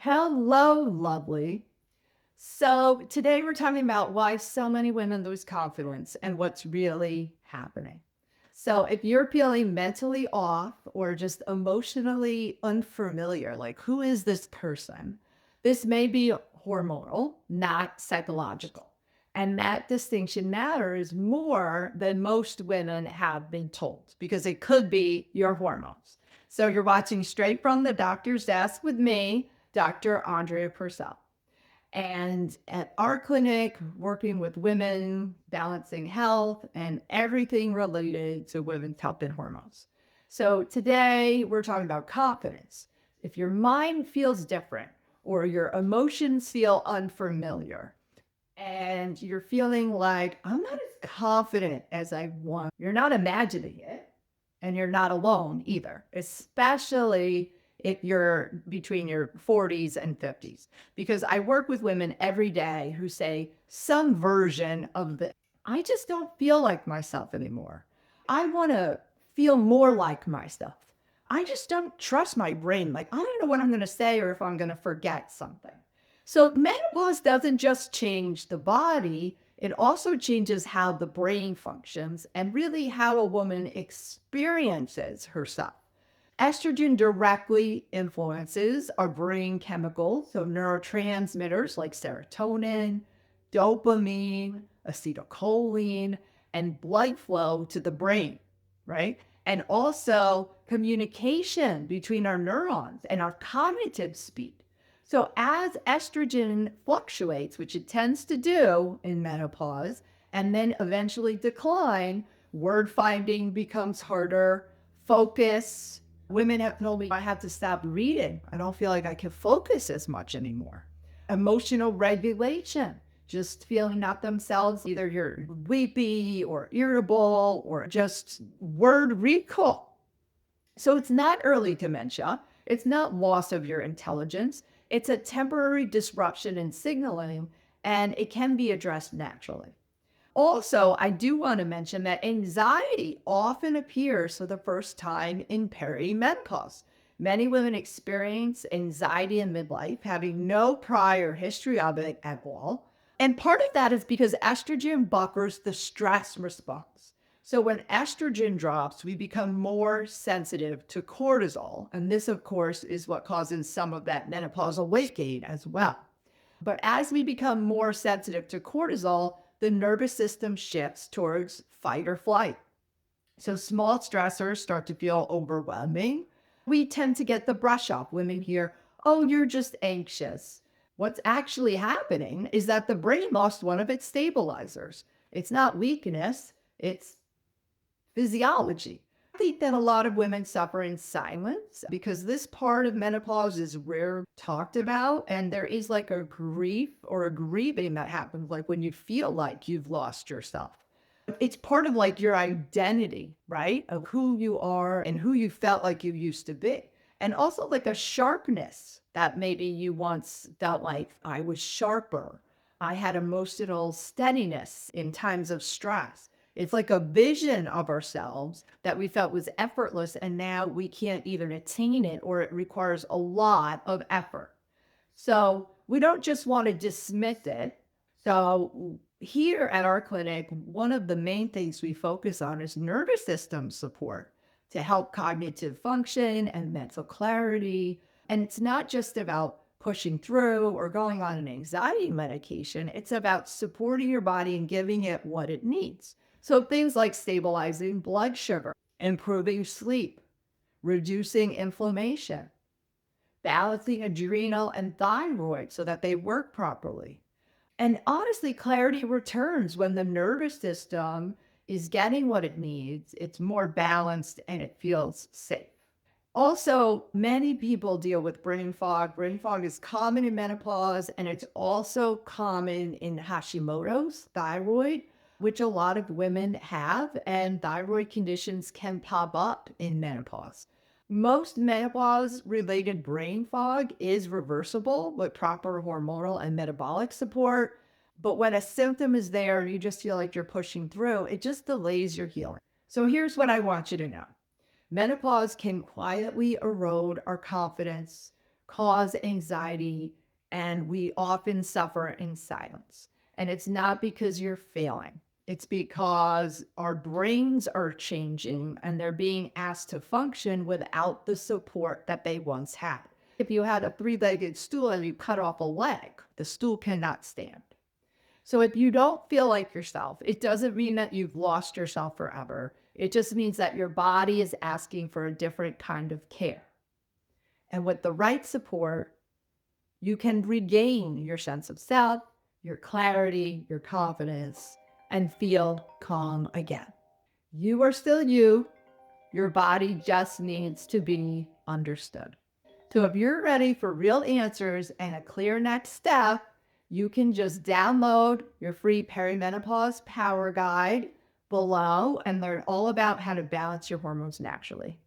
Hello, lovely. So, today we're talking about why so many women lose confidence and what's really happening. So, if you're feeling mentally off or just emotionally unfamiliar, like who is this person? This may be hormonal, not psychological. And that distinction matters more than most women have been told because it could be your hormones. So, you're watching straight from the doctor's desk with me, Dr. Andrea Purcell. And at our clinic, working with women, balancing health and everything related to women's health and hormones. So today we're talking about confidence. If your mind feels different or your emotions feel unfamiliar and you're feeling like, I'm not as confident as I want, you're not imagining it and you're not alone either, especially if you're between your 40s and 50s. Because I work with women every day who say some version of the, I just don't feel like myself anymore. I want to feel more like myself. I just don't trust my brain. Like, I don't know what I'm going to say or if I'm going to forget something. So, menopause doesn't just change the body, it also changes how the brain functions and really how a woman experiences herself. Estrogen directly influences our brain chemicals, so neurotransmitters like serotonin, dopamine, acetylcholine, and blood flow to the brain, right? And also communication between our neurons and our cognitive speed. So as estrogen fluctuates, which it tends to do in menopause, and then eventually decline, word finding becomes harder, focus. Women have told me I have to stop reading. I don't feel like I can focus as much anymore. Emotional regulation, just feeling not themselves. Either you're weepy or irritable or just word recall. So it's not early dementia. It's not loss of your intelligence. It's a temporary disruption in signaling, and it can be addressed naturally. Also, I do want to mention that anxiety often appears for the first time in perimenopause. Many women experience anxiety in midlife, having no prior history of it at all. And part of that is because estrogen buffers the stress response. So when estrogen drops, we become more sensitive to cortisol. And this, of course, is what causes some of that menopausal weight gain as well. But as we become more sensitive to cortisol, the nervous system shifts towards fight or flight. So small stressors start to feel overwhelming. We tend to get the brush off. Women hear, oh, you're just anxious. What's actually happening is that the brain lost one of its stabilizers. It's not weakness, it's physiology. I think that a lot of women suffer in silence because this part of menopause is rare talked about. And there is like a grief or a grieving that happens, like when you feel like you've lost yourself. It's part of like your identity, right? Of who you are and who you felt like you used to be. And also like a sharpness that maybe you once felt like I was sharper. I had emotional steadiness in times of stress. It's like a vision of ourselves that we felt was effortless, and now we can't even attain it, or it requires a lot of effort. So we don't just want to dismiss it. So here at our clinic, one of the main things we focus on is nervous system support to help cognitive function and mental clarity. And it's not just about pushing through or going on an anxiety medication. It's about supporting your body and giving it what it needs. So things like stabilizing blood sugar, improving sleep, reducing inflammation, balancing adrenal and thyroid so that they work properly. And honestly, clarity returns when the nervous system is getting what it needs, it's more balanced, and it feels safe. Also, many people deal with brain fog. Brain fog is common in menopause, and it's also common in Hashimoto's thyroid, which a lot of women have, and thyroid conditions can pop up in menopause. Most menopause related brain fog is reversible with proper hormonal and metabolic support. But when a symptom is there and you just feel like you're pushing through, it just delays your healing. So here's what I want you to know. Menopause can quietly erode our confidence, cause anxiety, and we often suffer in silence. And it's not because you're failing. It's because our brains are changing and they're being asked to function without the support that they once had. If you had a three-legged stool and you cut off a leg, the stool cannot stand. So if you don't feel like yourself, it doesn't mean that you've lost yourself forever. It just means that your body is asking for a different kind of care. And with the right support, you can regain your sense of self, your clarity, your confidence, and feel calm again. You are still you. Your body just needs to be understood. So if you're ready for real answers and a clear next step, you can just download your free Perimenopause Power Guide below and learn all about how to balance your hormones naturally.